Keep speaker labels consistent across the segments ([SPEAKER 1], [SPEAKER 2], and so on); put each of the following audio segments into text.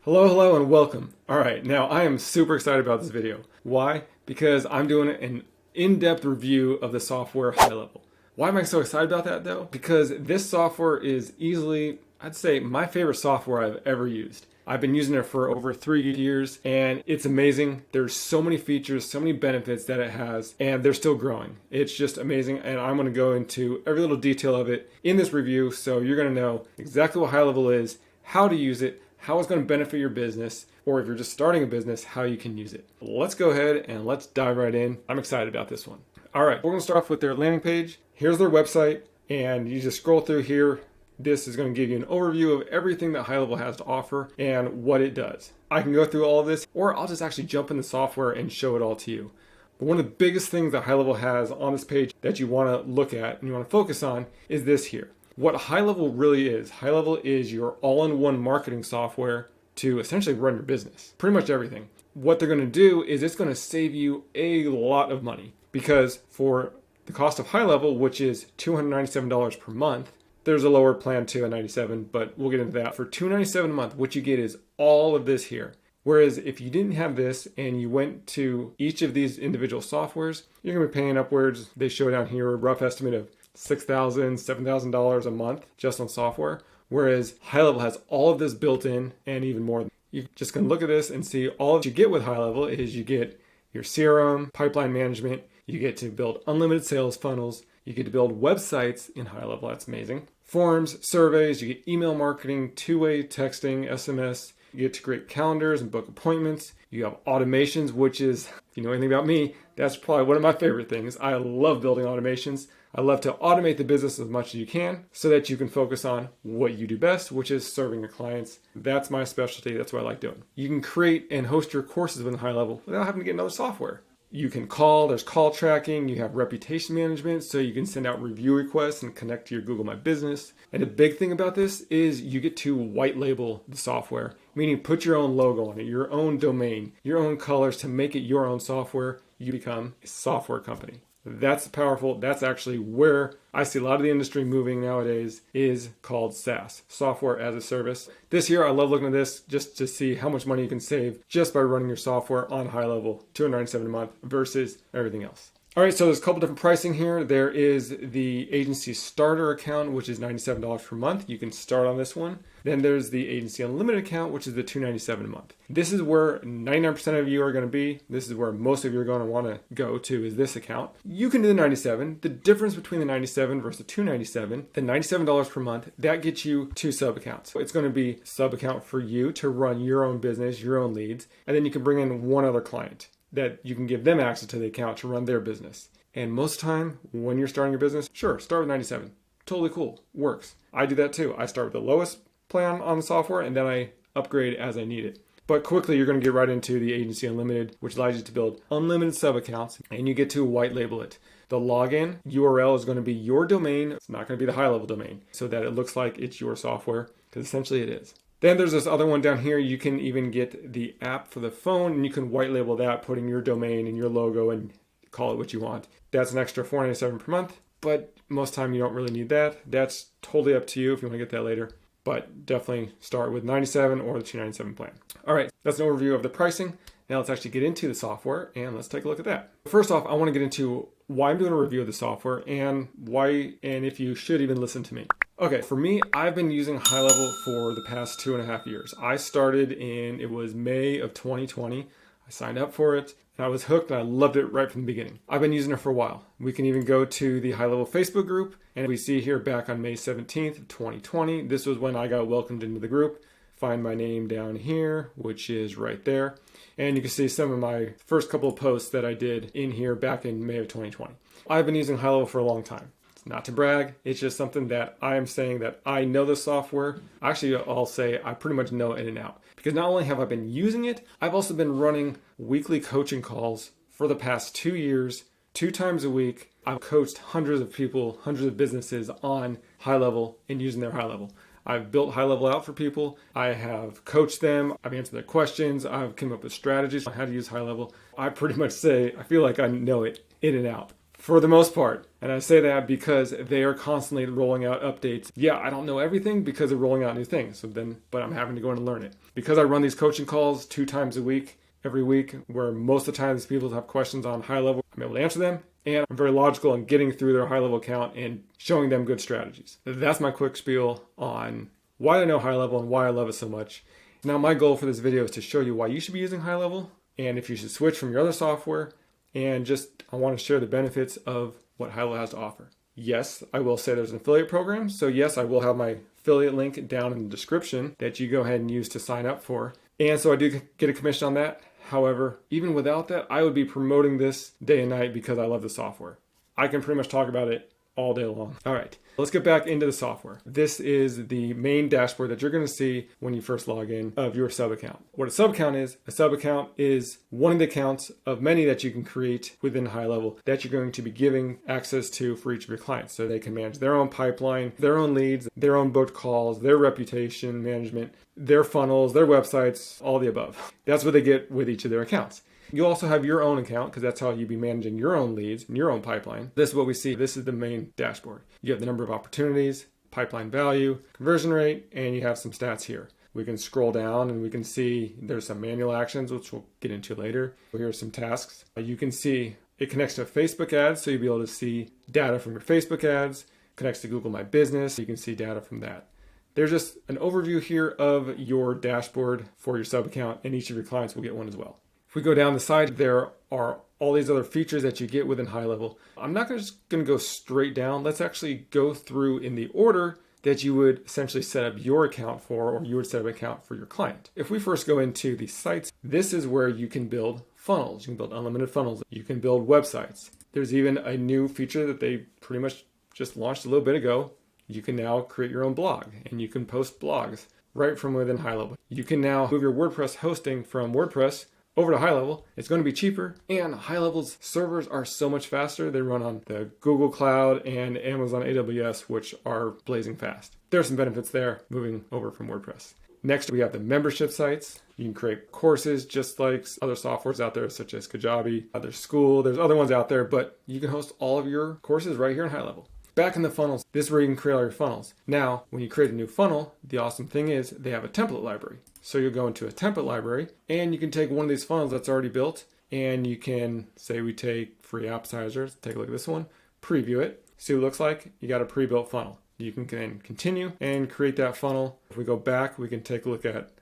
[SPEAKER 1] Hello, and welcome. All right, now I am super excited about this video. Why? Because I'm doing an in-depth review of the software HighLevel. Why am I so excited about that though? Because this software is easily, I'd say, my favorite software I've ever used. I've been using it for over 3 years and it's amazing. There's so many features, so many benefits that it has, and they're still growing. It's just amazing, and I'm going to go into every little detail of it in this review, so you're going to know exactly what HighLevel is, how to use it, how it's going to benefit your business, or if you're just starting a business, how you can use it. Let's go ahead and let's dive right in. I'm excited about this one. All right, we're going to start off with their landing page. Here's their website, and you just scroll through here. This is going to give you an overview of everything that HighLevel has to offer and what it does. I can go through all of this, or I'll just actually jump in the software and show it all to you. But one of the biggest things that HighLevel has on this page that you want to look at and you want to focus on is this here. What HighLevel really is, HighLevel is your all-in-one marketing software to essentially run your business. Pretty much everything. What they're going to do is it's going to save you a lot of money, because for the cost of HighLevel, which is $297 per month, there's a lower plan too at $97, but we'll get into that. For $297 a month, what you get is all of this here. Whereas if you didn't have this and you went to each of these individual softwares, you're going to be paying upwards, they show down here a rough estimate of $6,000, $7,000 a month just on software. Whereas HighLevel has all of this built in and even more. You just can look at this and see all that you get with HighLevel is you get your CRM, pipeline management, you get to build unlimited sales funnels, you get to build websites in HighLevel, that's amazing. Forms, surveys, you get email marketing, two-way texting, SMS, you get to create calendars and book appointments. You have automations, which is, if you know anything about me, that's probably one of my favorite things. I love building automations. I love to automate the business as much as you can so that you can focus on what you do best, which is serving your clients. That's my specialty. That's what I like doing. You can create and host your courses within HighLevel without having to get another software. You can call, there's call tracking, you have reputation management, so you can send out review requests and connect to your Google My Business. And the big thing about this is you get to white label the software, meaning put your own logo on it, your own domain, your own colors to make it your own software. You become a software company. That's powerful. That's actually where I see a lot of the industry moving nowadays, is called SaaS, software as a service. This year, I love looking at this just to see how much money you can save just by running your software on HighLevel, $297 a month versus everything else. All right, so there's a couple different pricing here. There is the agency starter account, which is $97 per month. You can start on this one. Then there's the agency unlimited account, which is the $297 a month. This is where 99% of you are going to be. This is where most of you are going to want to go to, is this account. You can do the 97. The difference between the 97 versus the 297, the $97 per month, that gets you 2 sub accounts. So it's going to be a sub account for you to run your own business, your own leads, and then you can bring in one other client that you can give them access to the account to run their business. And most of the time, when you're starting your business, sure, start with 97. Totally cool. Works. I do that too. I start with the lowest plan on the software and then I upgrade as I need it. But quickly, you're going to get right into the Agency Unlimited, which allows you to build unlimited sub accounts, and you get to white label it. The login URL is going to be your domain. It's not going to be the HighLevel domain, so that it looks like it's your software, because essentially it is. Then there's this other one down here. You can even get the app for the phone, and you can white label that, putting your domain and your logo and call it what you want. That's an extra $497 per month, but most of the time you don't really need that. That's totally up to you if you want to get that later, but definitely start with 97 or the 297 plan. All right, that's an overview of the pricing. Now let's actually get into the software and let's take a look at that. First off, I want to get into why I'm doing a review of the software and why, and if you should even listen to me. Okay, for me, I've been using HighLevel for the past 2.5 years. I started it was May of 2020. I signed up for it and I was hooked and I loved it right from the beginning. I've been using it for a while. We can even go to the HighLevel Facebook group, and we see here back on May 17th of 2020, this was when I got welcomed into the group. Find my name down here, which is right there. And you can see some of my first couple of posts that I did in here back in May of 2020. I've been using HighLevel for a long time. Not to brag, it's just something that I am saying that I know the software. Actually, I'll say I pretty much know it in and out. Because not only have I been using it, I've also been running weekly coaching calls for the past 2 years, 2 times a week. I've coached hundreds of people, hundreds of businesses on HighLevel and using their HighLevel. I've built HighLevel out for people. I have coached them. I've answered their questions. I've come up with strategies on how to use HighLevel. I pretty much say, I feel like I know it in and out. for the most part. And I say that because they are constantly rolling out updates. Yeah, I don't know everything because they're rolling out new things. But I'm having to go in and learn it. Because I run these coaching calls 2 times a week, every week, where most of the time these people have questions on HighLevel. I'm able to answer them. And I'm very logical in getting through their HighLevel account and showing them good strategies. That's my quick spiel on why I know HighLevel and why I love it so much. Now, my goal for this video is to show you why you should be using HighLevel and if you should switch from your other software. And I want to share the benefits of what HighLevel has to offer. Yes, I will say there's an affiliate program. So yes, I will have my affiliate link down in the description that you go ahead and use to sign up for. And so I do get a commission on that. However, even without that, I would be promoting this day and night because I love the software. I can pretty much talk about it all day long. All right, let's get back into the software. This is the main dashboard that you're going to see when you first log in of your sub account. What a sub account is one of the accounts of many that you can create within HighLevel that you're going to be giving access to for each of your clients. So they can manage their own pipeline, their own leads, their own booked calls, their reputation management, their funnels, their websites, all the above. That's what they get with each of their accounts. You also have your own account because that's how you'll be managing your own leads and your own pipeline. This is what we see. This is the main dashboard. You have the number of opportunities, pipeline value, conversion rate, and you have some stats here. We can scroll down and we can see there's some manual actions, which we'll get into later. Here are some tasks. You can see it connects to Facebook ads, so you'll be able to see data from your Facebook ads, connects to Google My Business. You can see data from that. There's just an overview here of your dashboard for your sub account, and each of your clients will get one as well. If we go down the side, there are all these other features that you get within HighLevel. I'm not just going to go straight down. Let's actually go through in the order that you would essentially set up your account for, or you would set up an account for your client. If we first go into the sites, this is where you can build funnels. You can build unlimited funnels. You can build websites. There's even a new feature that they pretty much just launched a little bit ago. You can now create your own blog and you can post blogs right from within HighLevel. You can now move your WordPress hosting from WordPress over to HighLevel. It's going to be cheaper, and HighLevel's servers are so much faster. They run on the Google Cloud and Amazon AWS, which are blazing fast. There are some benefits there moving over from WordPress. Next, we have the membership sites. You can create courses just like other softwares out there, such as Kajabi, there's School, there's other ones out there, but you can host all of your courses right here in HighLevel. Back in the funnels, this is where you can create all your funnels. Now, when you create a new funnel, the awesome thing is they have a template library. So you'll go into a template library and you can take one of these funnels that's already built, and you can say we take free appetizers, take a look at this one, preview it, see what it looks like. You got a pre-built funnel. You can then continue and create that funnel. If we go back, we can take a look at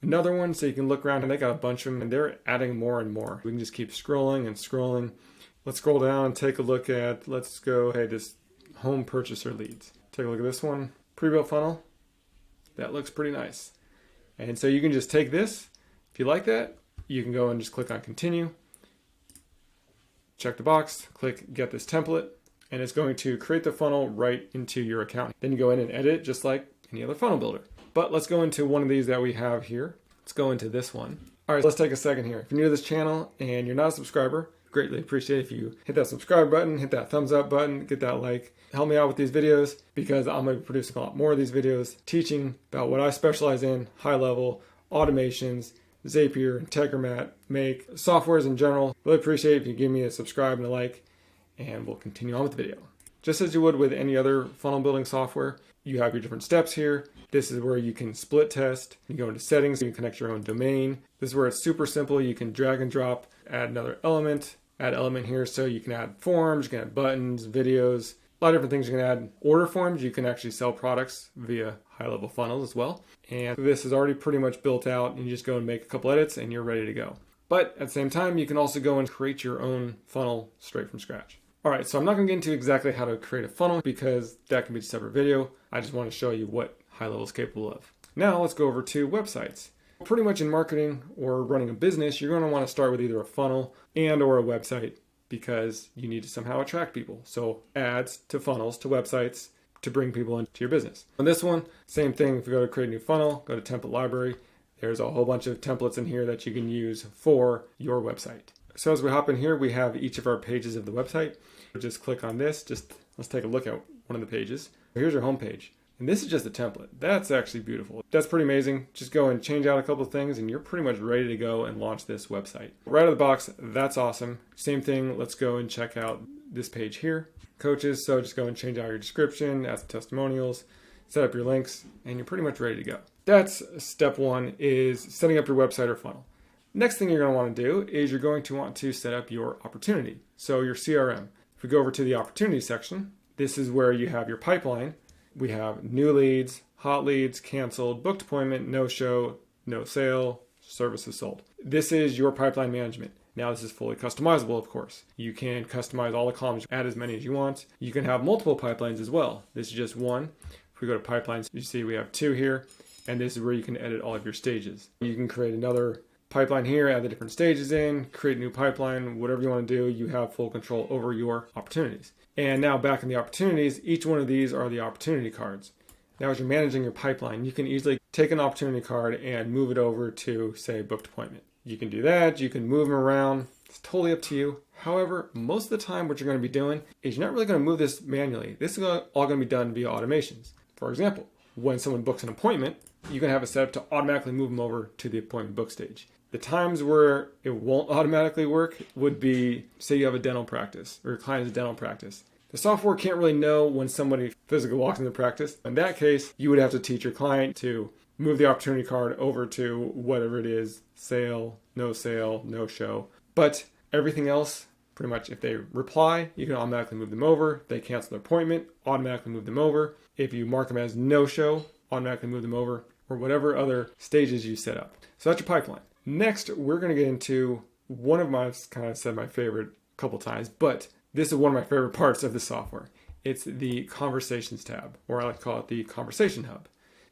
[SPEAKER 1] another one, so you can look around, and they got a bunch of them and they're adding more and more. We can just keep scrolling and scrolling. Let's scroll down and take a look at, let's go, hey, this home purchaser leads. Take a look at this one, pre-built funnel. That looks pretty nice. And so you can just take this. If you like that, you can go and just click on continue. Check the box, click get this template, and it's going to create the funnel right into your account. Then you go in and edit it just like any other funnel builder. But let's go into one of these that we have here. Let's go into this one. All right, let's take a second here. If you're new to this channel and you're not a subscriber, greatly appreciate if you hit that subscribe button, hit that thumbs up button, get that like. Help me out with these videos because I'm going to be producing a lot more of these videos, teaching about what I specialize in, HighLevel, automations, Zapier, Integromat, Make, softwares in general. Really appreciate if you give me a subscribe and a like, and we'll continue on with the video. Just as you would with any other funnel building software, you have your different steps here. This is where you can split test. You go into settings, you can connect your own domain. This is where it's super simple. You can drag and drop, add another element, add element here. So you can add forms, you can add buttons, videos, a lot of different things you can add. Order forms, you can actually sell products via HighLevel funnels as well. And this is already pretty much built out. You just go and make a couple edits and you're ready to go. But at the same time, you can also go and create your own funnel straight from scratch. All right, so I'm not gonna get into exactly how to create a funnel because that can be a separate video. I just wanna show you what HighLevel is capable of. Now let's go over to websites. Pretty much in marketing or running a business, you're gonna wanna start with either a funnel and or a website because you need to somehow attract people. So ads to funnels to websites to bring people into your business. On this one, same thing. If you go to create a new funnel, go to template library. There's a whole bunch of templates in here that you can use for your website. So as we hop in here, we have each of our pages of the website. Just click on this. Let's take a look at one of the pages. Here's your home page. And this is just a template. That's actually beautiful. That's pretty amazing. Just go and change out a couple of things and you're pretty much ready to go and launch this website. Right out of the box, that's awesome. Same thing, let's go and check out this page here, coaches. So just go and change out your description, add some testimonials, set up your links, and you're pretty much ready to go. That's step one, is setting up your website or funnel. Next thing you're going to want to do is you're going to want to set up your opportunity. So your CRM. If we go over to the opportunity section, this is where you have your pipeline. We have new leads, hot leads, canceled, booked appointment, no show, no sale, services sold. This is your pipeline management. Now this is fully customizable, of course. You can customize all the columns, add as many as you want. You can have multiple pipelines as well. This is just one. If we go to pipelines, you see we have two here, and this is where you can edit all of your stages. You can create another pipeline here, add the different stages in, create a new pipeline, whatever you want to do, you have full control over your opportunities. And now back in the opportunities, each one of these are the opportunity cards. Now as you're managing your pipeline, you can easily take an opportunity card and move it over to, say, booked appointment. You can do that, you can move them around, it's totally up to you. However, most of the time what you're going to be doing is you're not really going to move this manually. This is all going to be done via automations. For example, when someone books an appointment, you can have it set up to automatically move them over to the appointment book stage. The times where it won't automatically work would be, say you have a dental practice or your client has a dental practice. The software can't really know when somebody physically walks into practice. In that case, you would have to teach your client to move the opportunity card over to whatever it is, sale, no show. But everything else, pretty much if they reply, you can automatically move them over. If they cancel their appointment, automatically move them over. If you mark them as no show, automatically move them over, or whatever other stages you set up. So that's your pipeline. Next, we're going to get into one of my, I've kind of said my favorite a couple times, but this is one of my favorite parts of the software. It's the Conversations tab, or I like to call it the Conversation Hub.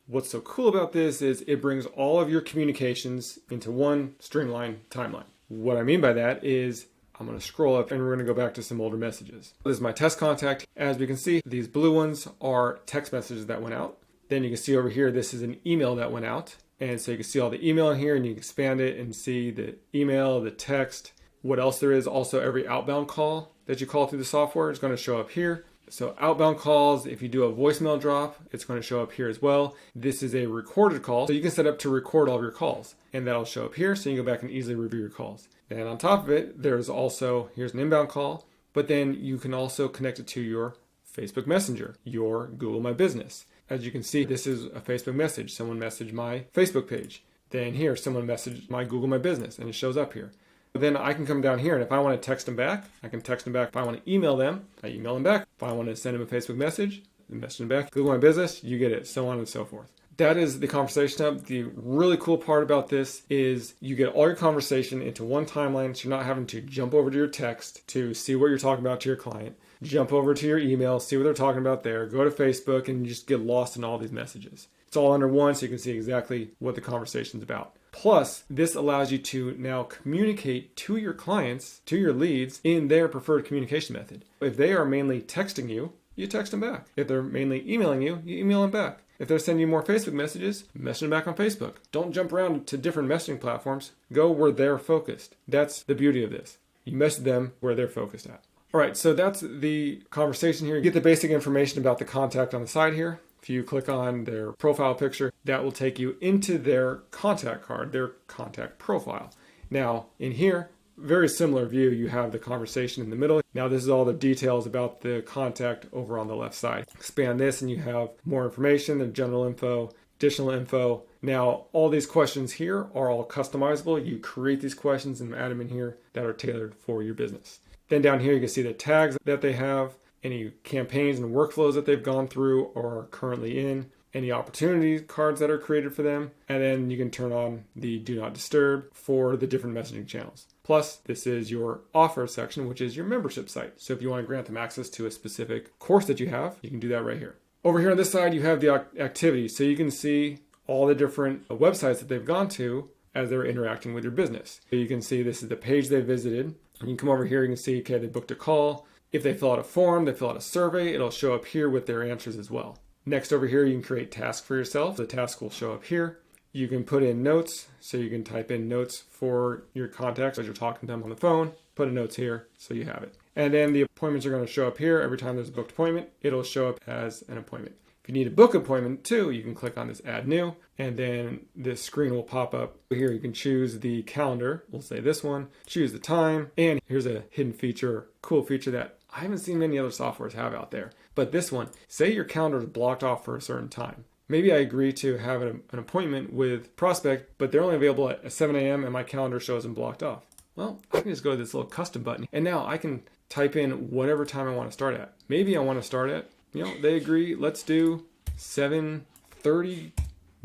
[SPEAKER 1] What's so cool about this is it brings all of your communications into one streamlined timeline. What I mean by that is I'm going to scroll up and we're going to go back to some older messages. This is my test contact. As we can see, these blue ones are text messages that went out. Then you can see over here, this is an email that went out. And so you can see all the email in here and you can expand it and see the email, the text, what else there is. Also, every outbound call that you call through the software is going to show up here. So outbound calls, if you do a voicemail drop, it's going to show up here as well. This is a recorded call. So you can set up to record all of your calls and that'll show up here. So you can go back and easily review your calls. And on top of it, there's also, here's an inbound call, but then you can also connect it to your Facebook Messenger, your Google My Business. As you can see, this is a Facebook message. Someone messaged my Facebook page. Then here, someone messaged my Google My Business, and it shows up here. Then I can come down here, and if I want to text them back, I can text them back. If I want to email them, I email them back. If I want to send them a Facebook message, I message them back. Google My Business, you get it, so on and so forth. That is the Conversation Hub. The really cool part about this is you get all your conversation into one timeline, so you're not having to jump over to your text to see what you're talking about to your client. Jump over to your email, see what they're talking about there, go to Facebook, and you just get lost in all these messages. It's all under one, so you can see exactly what the conversation's about. Plus, this allows you to now communicate to your clients, to your leads, in their preferred communication method. If they are mainly texting you, you text them back. If they're mainly emailing you, you email them back. If they're sending you more Facebook messages, message them back on Facebook. Don't jump around to different messaging platforms. Go where they're focused. That's the beauty of this. You message them where they're focused at. All right, so that's the conversation here. You get the basic information about the contact on the side here. If you click on their profile picture, that will take you into their contact card, their contact profile. Now, in here, very similar view, you have the conversation in the middle. Now, this is all the details about the contact over on the left side. Expand this and you have more information, the general info, additional info. Now, all these questions here are all customizable. You create these questions and add them in here that are tailored for your business. Then down here, you can see the tags that they have, any campaigns and workflows that they've gone through or are currently in, any opportunity cards that are created for them, and then you can turn on the Do Not Disturb for the different messaging channels. Plus, this is your offer section, which is your membership site. So if you want to grant them access to a specific course that you have, you can do that right here. Over here on this side, you have the activities. So you can see all the different websites that they've gone to as they're interacting with your business. So you can see this is the page they visited. You can come over here, you can see, okay, they booked a call. If they fill out a form, they fill out a survey, it'll show up here with their answers as well. Next over here, you can create tasks for yourself. The task will show up here. You can put in notes, so you can type in notes for your contacts as you're talking to them on the phone. Put in notes here, so you have it. And then the appointments are going to show up here. Every time there's a booked appointment, it'll show up as an appointment. If you need a book appointment too, you can click on this Add New, and then this screen will pop up. Here you can choose the calendar. We'll say this one. Choose the time, and here's a hidden feature, cool feature that I haven't seen many other softwares have out there. But this one, say your calendar is blocked off for a certain time. Maybe I agree to have an appointment with prospect, but they're only available at 7 a.m. and my calendar shows them blocked off. Well, I can just go to this little custom button, and now I can type in whatever time I want to start at. Maybe I want to start at, they agree, let's do 7:31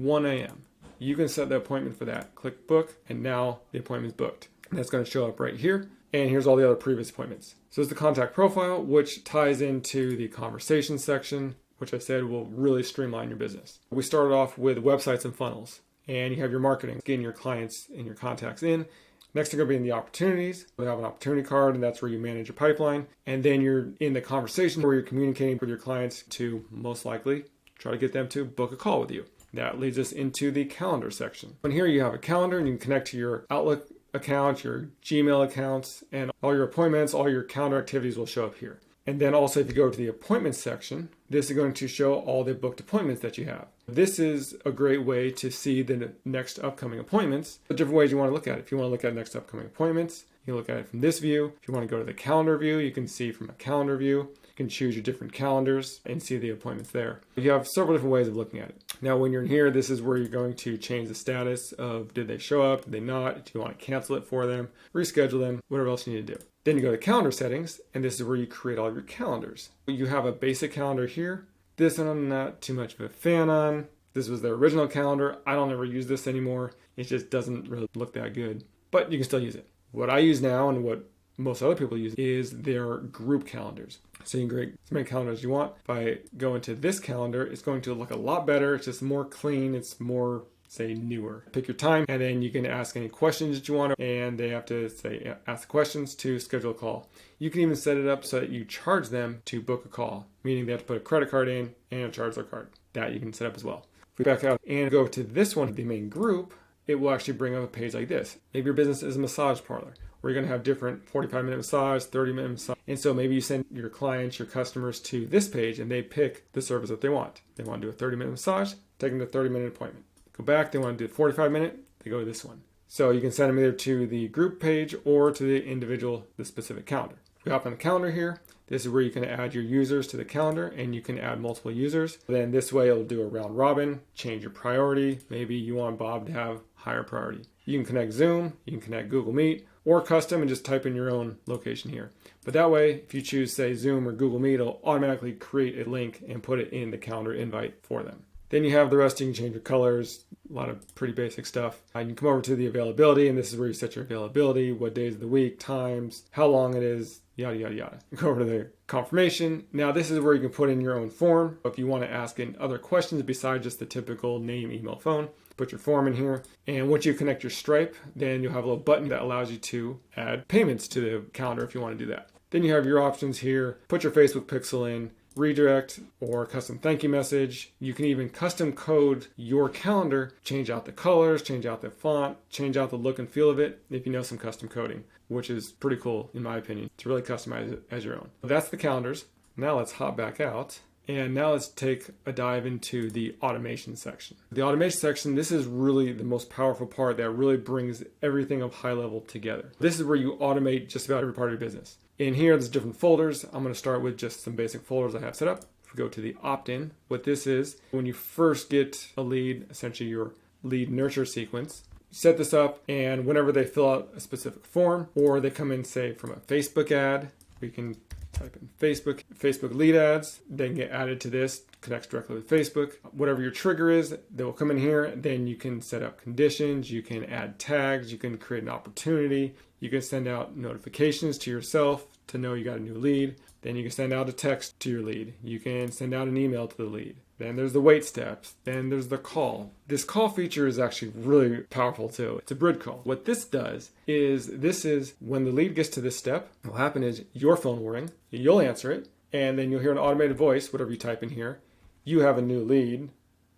[SPEAKER 1] a.m. You can set the appointment for that. Click book, and now the appointment is booked. And that's going to show up right here. And here's all the other previous appointments. So it's the contact profile, which ties into the conversation section, which I said will really streamline your business. We started off with websites and funnels, and you have your marketing, getting your clients and your contacts in. Next, they're going to be in the opportunities. We have an opportunity card, and that's where you manage your pipeline. And then you're in the conversation where you're communicating with your clients to most likely try to get them to book a call with you. That leads us into the calendar section. And here you have a calendar, and you can connect to your Outlook account, your Gmail accounts, and all your appointments, all your calendar activities will show up here. And then also if you go to the appointments section, this is going to show all the booked appointments that you have. This is a great way to see the next upcoming appointments. The different ways you want to look at it. If you want to look at next upcoming appointments, you can look at it from this view. If you want to go to the calendar view, you can see from a calendar view. You can choose your different calendars and see the appointments there. You have several different ways of looking at it. Now, when you're in here, this is where you're going to change the status of did they show up, did they not, do you want to cancel it for them, reschedule them, whatever else you need to do. Then you go to calendar settings, and this is where you create all of your calendars. You have a basic calendar here. This one I'm not too much of a fan on. This was the original calendar. I don't ever use this anymore. It just doesn't really look that good, but you can still use it. What I use now and what most other people use is their group calendars. So you can create as many calendars as you want. If I go into this calendar, it's going to look a lot better. It's just more clean. It's more, say, newer. Pick your time, and then you can ask any questions that you want, and they have to say, ask questions to schedule a call. You can even set it up so that you charge them to book a call, meaning they have to put a credit card in and charge their card. That you can set up as well. If we back out and go to this one, the main group, it will actually bring up a page like this. Maybe your business is a massage parlor, where you're going to have different 45-minute massage, 30-minute massage. And so maybe you send your clients, your customers to this page, and they pick the service that they want. They want to do a 30-minute massage, take them to a 30-minute appointment. Go back, they want to do a 45-minute, they go to this one. So you can send them either to the group page or to the individual, the specific calendar. If we hop on the calendar here, this is where you can add your users to the calendar, and you can add multiple users. Then this way it'll do a round robin, change your priority. Maybe you want Bob to have higher priority. You can connect Zoom, you can connect Google Meet, or custom and just type in your own location here. But that way, if you choose, say, Zoom or Google Meet, it'll automatically create a link and put it in the calendar invite for them. Then you have the rest. You can change your colors, a lot of pretty basic stuff. You can come over to the availability, and this is where you set your availability, what days of the week, times, how long it is, yada, yada, yada. You go over to the confirmation. Now, this is where you can put in your own form. If you want to ask in other questions besides just the typical name, email, phone, put your form in here. And once you connect your Stripe, then you'll have a little button that allows you to add payments to the calendar if you want to do that. Then you have your options here. Put your Facebook pixel in, redirect, or custom thank you message. You can even custom code your calendar, change out the colors, change out the font, change out the look and feel of it if you know some custom coding, which is pretty cool in my opinion to really customize it as your own. That's the calendars. Now let's hop back out. And now let's take a dive into the automation section. The automation section, this is really the most powerful part that really brings everything of HighLevel together. This is where you automate just about every part of your business. In here, there's different folders. I'm going to start with just some basic folders I have set up. If we go to the opt-in, what this is, when you first get a lead, essentially your lead nurture sequence, set this up, and whenever they fill out a specific form, or they come in, say, from a Facebook ad, we can type in Facebook lead ads, they can get added to this, connects directly with Facebook. Whatever your trigger is, they will come in here. Then you can set up conditions, you can add tags, you can create an opportunity, you can send out notifications to yourself to know you got a new lead. Then you can send out a text to your lead. You can send out an email to the lead. Then there's the wait steps. Then there's the call. This call feature is actually really powerful too. It's a bridge call. What this does is when the lead gets to this step, what will happen is your phone will ring, you'll answer it, and then you'll hear an automated voice, whatever you type in here. You have a new lead.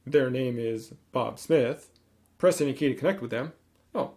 [SPEAKER 1] Their name is Bob Smith. Press any key to connect with them. Oh,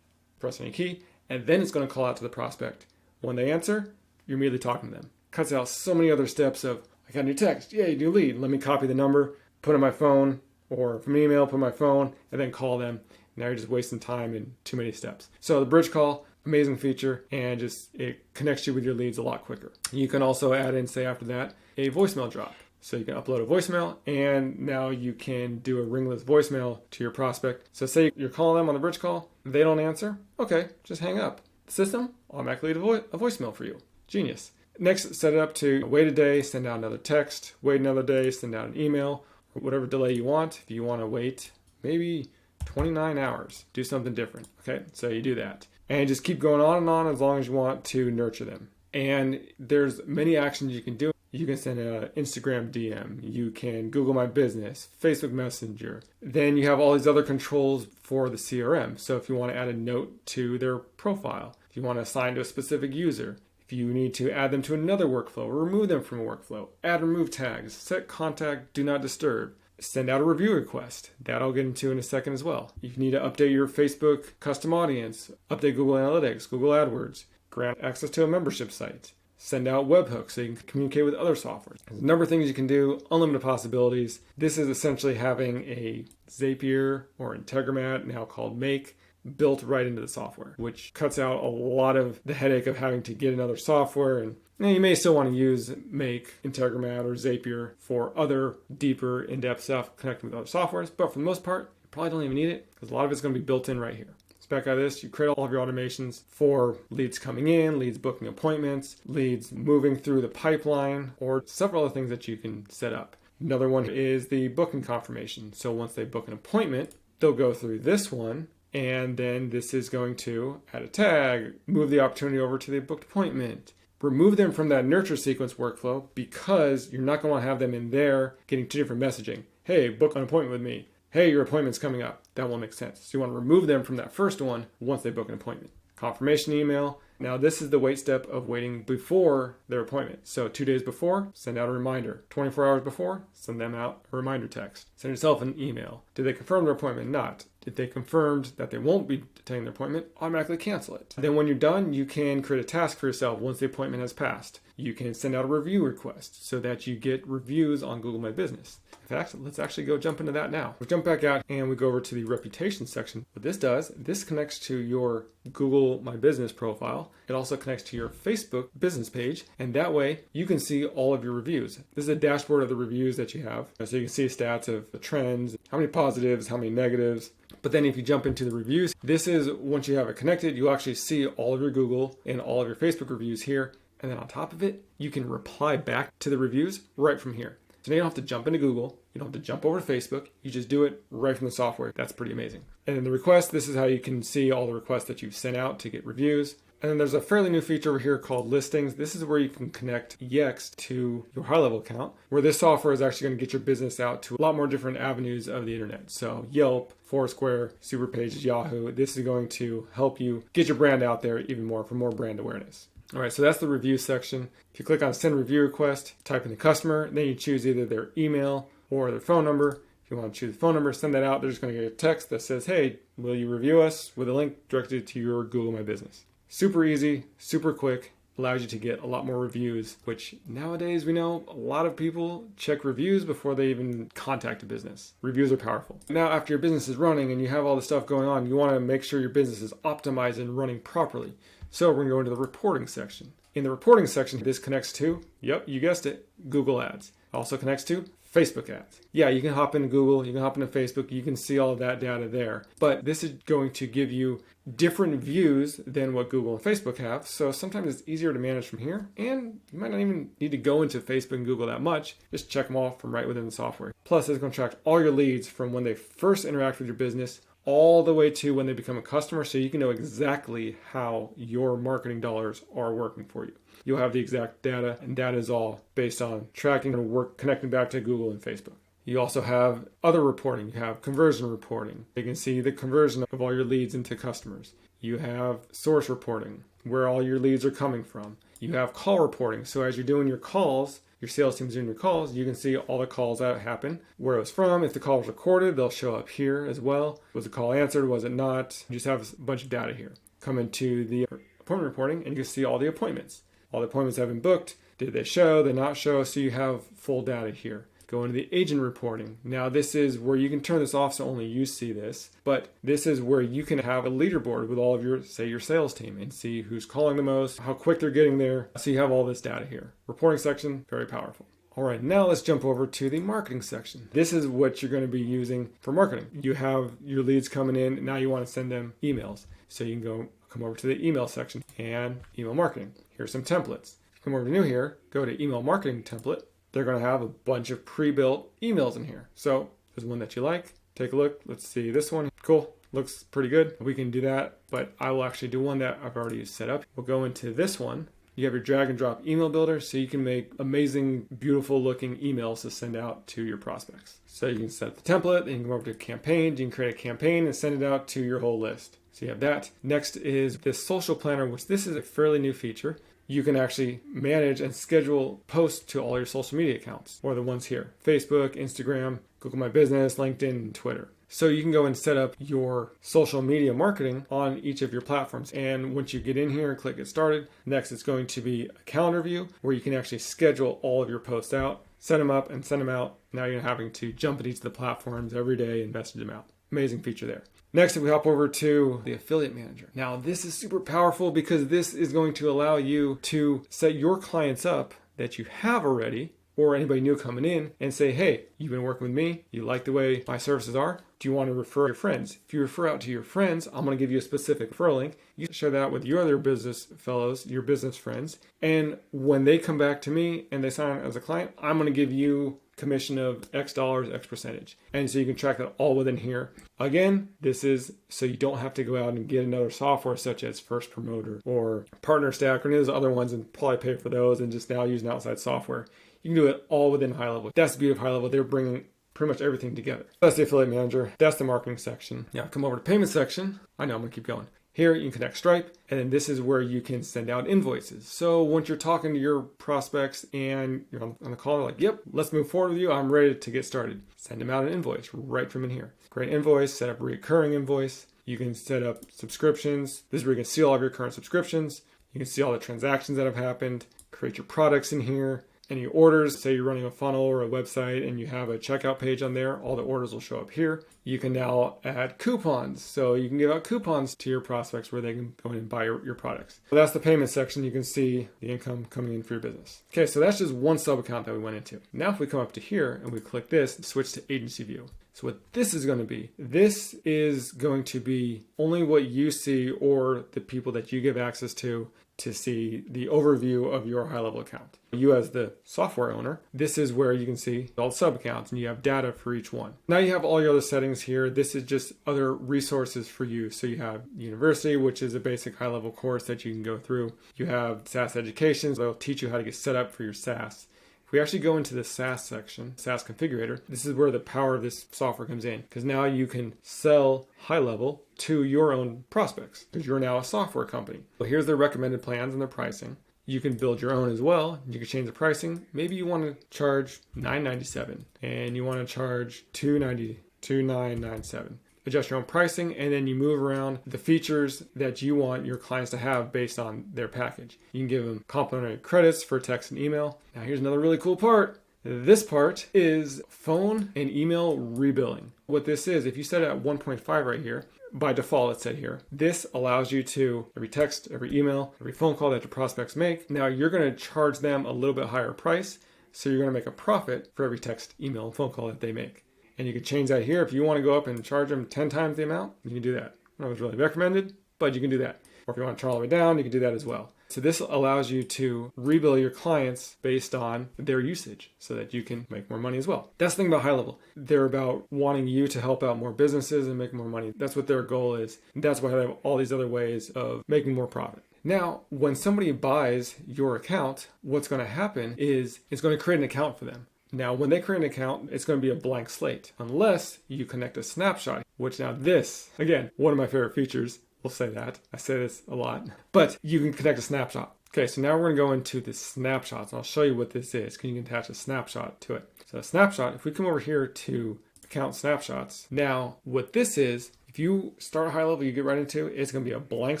[SPEAKER 1] press any key, and then it's going to call out to the prospect. When they answer, you're immediately talking to them. Cuts out so many other steps of, I got a new text, yay, new lead. Let me copy the number, put it on my phone, or from an email, put it on my phone, and then call them. Now you're just wasting time in too many steps. So the bridge call, Amazing feature, and just it connects you with your leads a lot quicker. You can also add in, say after that, a voicemail drop. So you can upload a voicemail, and now you can do a ringless voicemail to your prospect. So say you're calling them on the bridge call, they don't answer, okay, just hang up. The system automatically leaves a voicemail for you. Genius. Next, set it up to wait a day, send out another text, wait another day, send out an email, or whatever delay you want. If you want to wait maybe 29 hours, do something different. Okay, so you do that. And just keep going on and on as long as you want to nurture them. And there's many actions you can do. You can send an Instagram DM. You can Google My Business, Facebook Messenger. Then you have all these other controls for the CRM. So if you want to add a note to their profile, if you want to assign to a specific user, if you need to add them to another workflow or remove them from a workflow, add remove tags, set contact, do not disturb, send out a review request. That I'll get into in a second as well. You need to update your Facebook custom audience, update Google Analytics, Google AdWords, grant access to a membership site, send out webhooks so you can communicate with other software. There's a number of things you can do, unlimited possibilities. This is essentially having a Zapier or Integromat, now called Make, built right into the software, which cuts out a lot of the headache of having to get another software. And you may still want to use Make, Integromat, or Zapier for other deeper, in-depth stuff connecting with other softwares, but for the most part, you probably don't even need it because a lot of it's going to be built in right here. Back out of this, you create all of your automations for leads coming in, leads booking appointments, leads moving through the pipeline, or several other things that you can set up. Another one is the booking confirmation. So once they book an appointment, they'll go through this one, and then this is going to add a tag, move the opportunity over to the booked appointment, remove them from that nurture sequence workflow because you're not going to have them in there getting two different messaging. Hey, book an appointment with me. Hey, your appointment's coming up. That won't make sense. So you want to remove them from that first one once they book an appointment. Confirmation email. Now this is the wait step of waiting before their appointment. So 2 days before, send out a reminder. 24 hours before, send them out a reminder text. Send yourself an email. Did they confirm their appointment? Not. If they confirmed that they won't be attending their appointment, automatically cancel it. Then when you're done, you can create a task for yourself once the appointment has passed. You can send out a review request so that you get reviews on Google My Business. In fact, let's actually go jump into that now. We jump back out and we go over to the reputation section. What this does, this connects to your Google My Business profile. It also connects to your Facebook business page, and that way you can see all of your reviews. This is a dashboard of the reviews that you have. So you can see stats of the trends, how many positives, how many negatives. But then if you jump into the reviews, this is once you have it connected, you'll actually see all of your Google and all of your Facebook reviews here. And then on top of it, you can reply back to the reviews right from here. So now you don't have to jump into Google. You don't have to jump over to Facebook. You just do it right from the software. That's pretty amazing. And then the request, this is how you can see all the requests that you've sent out to get reviews. And then there's a fairly new feature over here called listings. This is where you can connect EX to your HighLevel account, where this software is actually going to get your business out to a lot more different avenues of the internet. So Yelp, Foursquare, Superpages, Yahoo. This is going to help you get your brand out there even more for more brand awareness. All right, so that's the review section. If you click on send review request, type in the customer, then you choose either their email or their phone number. If you want to choose the phone number, send that out. They're just going to get a text that says, hey, will you review us, with a link directed to your Google My Business. Super easy, super quick, allows you to get a lot more reviews, which nowadays we know a lot of people check reviews before they even contact a business. Reviews are powerful. Now, after your business is running and you have all this stuff going on, you want to make sure your business is optimized and running properly. So we're going to go into the reporting section. In the reporting section, this connects to, yep, you guessed it, Google Ads. Also connects to Facebook ads. Yeah, you can hop into Google, you can hop into Facebook, you can see all of that data there. But this is going to give you different views than what Google and Facebook have. So sometimes it's easier to manage from here. And you might not even need to go into Facebook and Google that much. Just check them all from right within the software. Plus, it's going to track all your leads from when they first interact with your business all the way to when they become a customer, so you can know exactly how your marketing dollars are working for you. You'll have the exact data, and that is all based on tracking and work connecting back to Google and Facebook. You also have other reporting. You have conversion reporting. You can see the conversion of all your leads into customers. You have source reporting, where all your leads are coming from. You have call reporting. So as you're doing your calls, your sales team's doing your calls, you can see all the calls that happen, where it was from. If the call was recorded, they'll show up here as well. Was the call answered? Was it not? You just have a bunch of data here. Come into the appointment reporting, and you can see all the appointments. All the appointments have been booked. Did they show? Did they not show? So you have full data here. Go into the agent reporting. Now this is where you can turn this off so only you see this, but this is where you can have a leaderboard with all of your, say, your sales team and see who's calling the most, how quick they're getting there. So you have all this data here. Reporting section, very powerful. All right, now let's jump over to the marketing section. This is what you're going to be using for marketing. You have your leads coming in. Now you want to send them emails. So you can come over to the email section and email marketing. Here's some templates. Come over to new here, go to email marketing template. They're going to have a bunch of pre-built emails in here. So there's one that you like. Take a look. Let's see this one. Cool. Looks pretty good. We can do that, but I will actually do one that I've already set up. We'll go into this one. You have your drag and drop email builder, so you can make amazing, beautiful looking emails to send out to your prospects. So you can set the template, then you can go over to campaigns. You can create a campaign and send it out to your whole list. So you have that. Next is this social planner, which this is a fairly new feature. You can actually manage and schedule posts to all your social media accounts, or the ones here: Facebook, Instagram, Google My Business, LinkedIn, and Twitter. So you can go and set up your social media marketing on each of your platforms. And once you get in here and click Get Started, next it's going to be a calendar view where you can actually schedule all of your posts out, set them up and send them out. Now you're having to jump at each of the platforms every day and message them out. Amazing feature there. Next, if we hop over to the affiliate manager. Now this is super powerful because this is going to allow you to set your clients up that you have already, or anybody new coming in, and say, hey, you've been working with me, you like the way my services are, do you want to refer your friends? If you refer out to your friends, I'm going to give you a specific referral link. You share that with your other business fellows, your business friends, and when they come back to me and they sign on as a client, I'm going to give you commission of X dollars, X percentage. And so you can track that all within here. Again, this is so you don't have to go out and get another software such as First Promoter or Partner Stack or any of those other ones and probably pay for those and just now use an outside software. You can do it all within HighLevel. That's the beauty of HighLevel. They're bringing pretty much everything together. That's the affiliate manager. That's the marketing section. Now come over to payment section. I know I'm gonna keep going. Here you can connect Stripe, and then this is where you can send out invoices. So once you're talking to your prospects and you're on the call, they're like, yep, let's move forward with you. I'm ready to get started. Send them out an invoice right from in here. Create an invoice, set up a recurring invoice. You can set up subscriptions. This is where you can see all of your current subscriptions. You can see all the transactions that have happened. Create your products in here. Any orders, say you're running a funnel or a website and you have a checkout page on there, all the orders will show up here. You can now add coupons. So you can give out coupons to your prospects where they can go in and buy your products. So that's the payment section. You can see the income coming in for your business. Okay, so that's just one sub account that we went into. Now if we come up to here and we click this, switch to agency view. So what this is going to be, this is going to be only what you see or the people that you give access to see the overview of your HighLevel account. You as the software owner, this is where you can see all the sub accounts and you have data for each one. Now you have all your other settings here. This is just other resources for you. So you have University, which is a basic HighLevel course that you can go through. You have SaaS Education, so they'll teach you how to get set up for your SaaS. If we actually go into the SaaS section, SaaS Configurator, this is where the power of this software comes in, because now you can sell HighLevel to your own prospects because you're now a software company. So here's their recommended plans and their pricing. You can build your own as well. You can change the pricing. Maybe you want to charge $9.97 and you want to charge $2.97. Adjust your own pricing, and then you move around the features that you want your clients to have based on their package. You can give them complimentary credits for text and email. Now here's another really cool part. This part is phone and email rebilling. What this is, if you set it at 1.5 right here, by default it's set here. This allows you to, every text, every email, every phone call that your prospects make, now you're going to charge them a little bit higher price, so you're going to make a profit for every text, email, and phone call that they make. And you can change that here. If you want to go up and charge them 10 times the amount, you can do that. Not always really recommended, but you can do that. Or if you want to turn all the way down, you can do that as well. So this allows you to rebill your clients based on their usage so that you can make more money as well. That's the thing about HighLevel. They're about wanting you to help out more businesses and make more money. That's what their goal is. And that's why they have all these other ways of making more profit. Now, when somebody buys your account, what's going to happen is it's going to create an account for them. Now, when they create an account, it's going to be a blank slate unless you connect a snapshot, which now this, again, one of my favorite features. We'll say that. I say this a lot, but you can connect a snapshot. Okay, so now we're going to go into the snapshots, and I'll show you what this is because you can attach a snapshot to it. So a snapshot, if we come over here to account snapshots, now what this is, if you start HighLevel, you get right into it, it's going to be a blank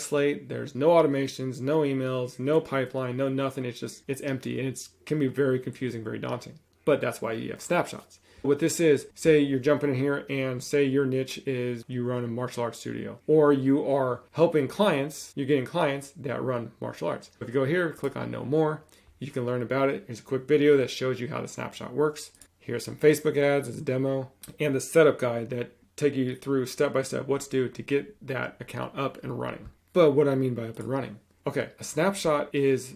[SPEAKER 1] slate. There's no automations, no emails, no pipeline, no nothing. It's empty, and it can be very confusing, very daunting. but that's why you have snapshots. What this is, say you're jumping in here and say your niche is you run a martial arts studio, or you are helping clients, you're getting clients that run martial arts. If you go here, click on know more, you can learn about it. Here's a quick video that shows you how the snapshot works. Here's some Facebook ads as a demo and the setup guide that take you through step by step what to do to get that account up and running. But what I mean by up and running. Okay, a snapshot is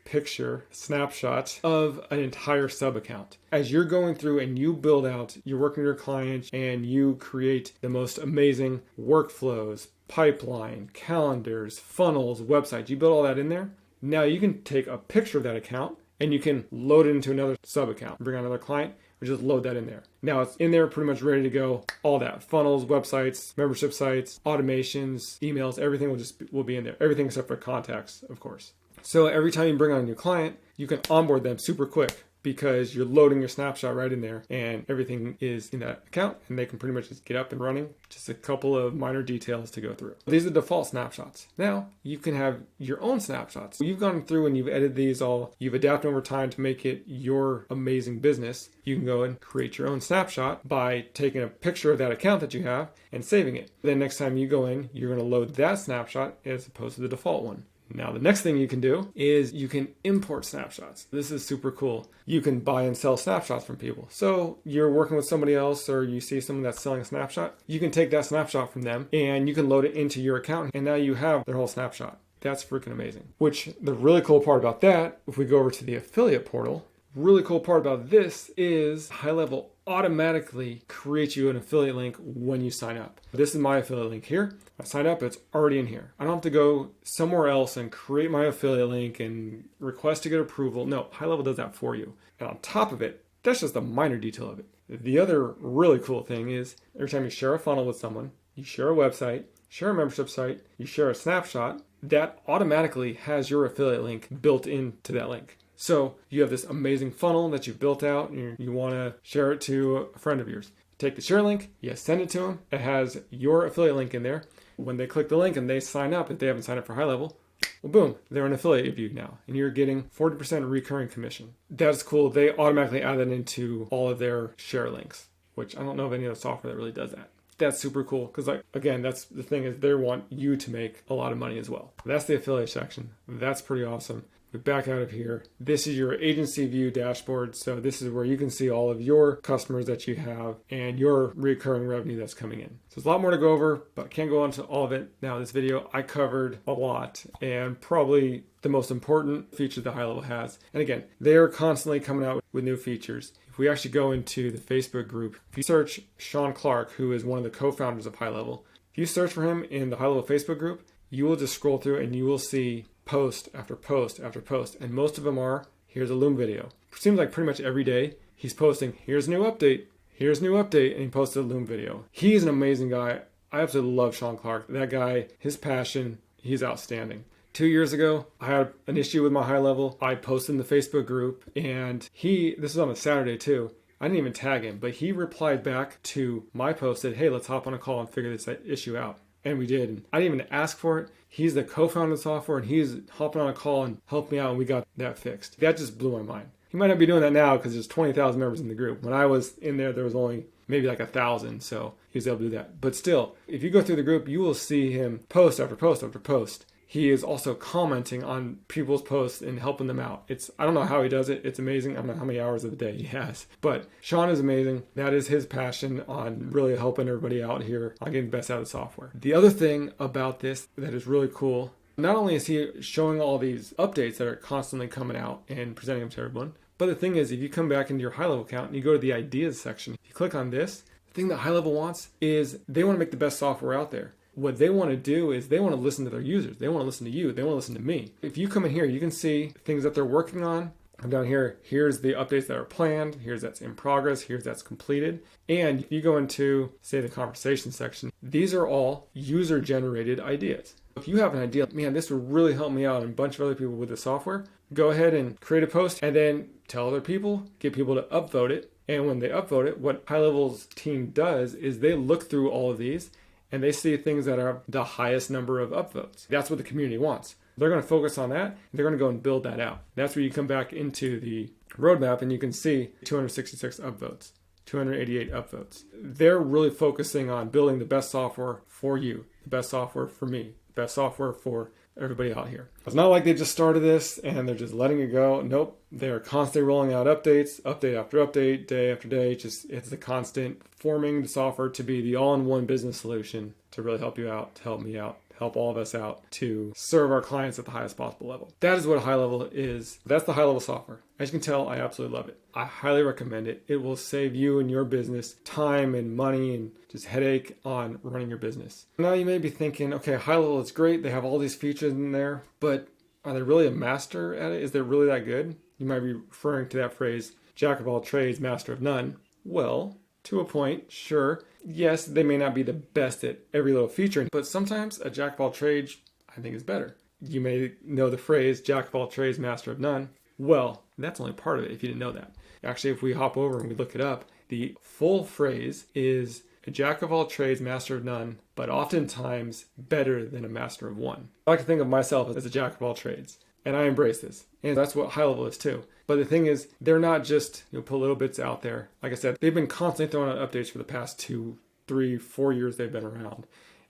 [SPEAKER 1] snapshot of an entire sub account. As you're going through and you build out, you're working with your client and you create the most amazing workflows, pipeline, calendars, funnels, websites, you build all that in there. Now you can take a picture of that account and you can load it into another sub account, bring on another client, or just load that in there. Now it's in there pretty much ready to go. All that, funnels, websites, membership sites, automations, emails, everything will be in there. Everything except for contacts, of course. So every time you bring on a new client, you can onboard them super quick because you're loading your snapshot right in there and everything is in that account and they can pretty much just get up and running. Just a couple of minor details to go through. These are default snapshots. Now you can have your own snapshots. You've gone through and you've edited these all, you've adapted over time to make it your amazing business. You can go and create your own snapshot by taking a picture of that account that you have and saving it. Then next time you go in, you're going to load that snapshot as opposed to the default one. Now, the next thing you can do is you can import snapshots. This is super cool. You can buy and sell snapshots from people. So you're working with somebody else or you see someone that's selling a snapshot, you can take that snapshot from them and you can load it into your account and now you have their whole snapshot. That's freaking amazing. Which the really cool part about that, if we go over to the affiliate portal, really cool part about this is HighLevel automatically creates you an affiliate link when you sign up. This is my affiliate link here. I sign up, it's already in here. I don't have to go somewhere else and create my affiliate link and request to get approval. No, HighLevel does that for you. And on top of it, that's just a minor detail of it. The other really cool thing is every time you share a funnel with someone, you share a website, share a membership site, you share a snapshot, that automatically has your affiliate link built into that link. So you have this amazing funnel that you've built out and you want to share it to a friend of yours. Take the share link, you send it to them. It has your affiliate link in there. When they click the link and they sign up, if they haven't signed up for HighLevel, well, boom, they're an affiliate of you now. And you're getting 40% recurring commission. That's cool. They automatically add that into all of their share links, which I don't know of any other software that really does that. That's super cool because, like, again, that's the thing is they want you to make a lot of money as well. That's the affiliate section. That's pretty awesome. We back out of here. This is your agency view dashboard. So this is where you can see all of your customers that you have and your recurring revenue that's coming in. So there's a lot more to go over, but I can't go into all of it now in this video. I covered a lot and probably the most important feature that HighLevel has. And again, they are constantly coming out with new features. If we actually go into the Facebook group, if you search Sean Clark, who is one of the co-founders of HighLevel, if you search for him in the HighLevel Facebook group, you will just scroll through and you will see post after post after post. And most of them are, here's a Loom video. It seems like pretty much every day he's posting, here's a new update, here's a new update, and he posted a Loom video. He's an amazing guy. I absolutely love Sean Clark. That guy, his passion, he's outstanding. 2 years ago, I had an issue with my HighLevel. I posted in the Facebook group and this is on a Saturday too. I didn't even tag him, but he replied back to my post, said, hey, let's hop on a call and figure this issue out. And we did. I didn't even ask for it. He's the co-founder of the software and he's hopping on a call and helped me out and we got that fixed. That just blew my mind. He might not be doing that now because there's 20,000 members in the group. When I was in there was only maybe like 1,000. So he was able to do that. But still, if you go through the group, you will see him post after post after post. He is also commenting on people's posts and helping them out. I don't know how he does it. It's amazing. I don't know how many hours of the day he has. But Sean is amazing. That is his passion on really helping everybody out here on getting the best out of the software. The other thing about this that is really cool, not only is he showing all these updates that are constantly coming out and presenting them to everyone, but the thing is, if you come back into your HighLevel account and you go to the ideas section, you click on this, the thing that HighLevel wants is they want to make the best software out there. What they want to do is they want to listen to their users. They want to listen to you. They want to listen to me. If you come in here, you can see things that they're working on. And down here, here's the updates that are planned. Here's that's in progress. Here's that's completed. And if you go into, say, the conversation section, these are all user-generated ideas. If you have an idea, man, this would really help me out and a bunch of other people with the software, go ahead and create a post and then tell other people, get people to upvote it. And when they upvote it, what HighLevel's team does is they look through all of these and they see things that are the highest number of upvotes. That's what the community wants. They're going to focus on that. They're going to go and build that out. That's where you come back into the roadmap and you can see 266 upvotes, 288 upvotes. They're really focusing on building the best software for you, the best software for me, the best software for everybody out here. It's not like they just started this and they're just letting it go. Nope. They're constantly rolling out updates, update after update, day after day. It's the constant forming the software to be the all-in-one business solution to really help you out, to help me out, help all of us out, to serve our clients at the highest possible level. That is what HighLevel is. That's the HighLevel software. As you can tell, I absolutely love it. I highly recommend it. It will save you and your business time and money and just headache on running your business. Now you may be thinking, okay, HighLevel is great. They have all these features in there, but are they really a master at it? Is they really that good? You might be referring to that phrase, jack of all trades, master of none. Well, to a point, sure. Yes, they may not be the best at every little feature, but sometimes a jack of all trades, I think, is better. You may know the phrase, jack of all trades, master of none. Well, that's only part of it if you didn't know that. Actually, if we hop over and we look it up, the full phrase is a jack of all trades, master of none, but oftentimes better than a master of one. I like to think of myself as a jack of all trades, and I embrace this. And that's what HighLevel is too. But the thing is, they're not just put little bits out there. Like I said, they've been constantly throwing out updates for the past 2, 3, 4 years they've been around.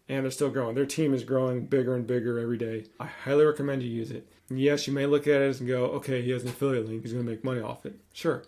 [SPEAKER 1] And they're still growing. Their team is growing bigger and bigger every day. I highly recommend you use it. And yes, you may look at it and go, okay, he has an affiliate link. He's going to make money off it. Sure.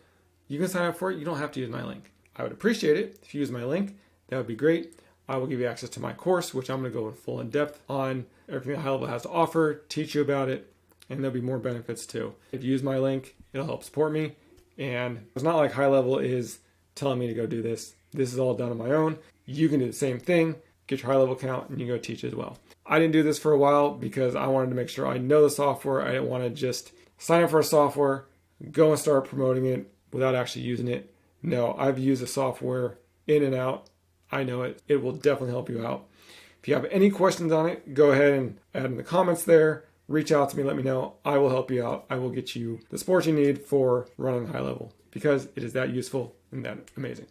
[SPEAKER 1] You can sign up for it. You don't have to use my link. I would appreciate it if you use my link. That would be great. I will give you access to my course, which I'm going to go full in depth on everything that HighLevel has to offer, teach you about it, and there'll be more benefits too. If you use my link, it'll help support me. And it's not like HighLevel is telling me to go do this. This is all done on my own. You can do the same thing. Get your HighLevel account and you go teach as well. I didn't do this for a while because I wanted to make sure I know the software. I didn't want to just sign up for a software, go and start promoting it without actually using it. No, I've used the software in and out. I know it. It will definitely help you out. If you have any questions on it, go ahead and add in the comments there. Reach out to me, let me know. I will help you out. I will get you the support you need for running HighLevel because it is that useful and that amazing.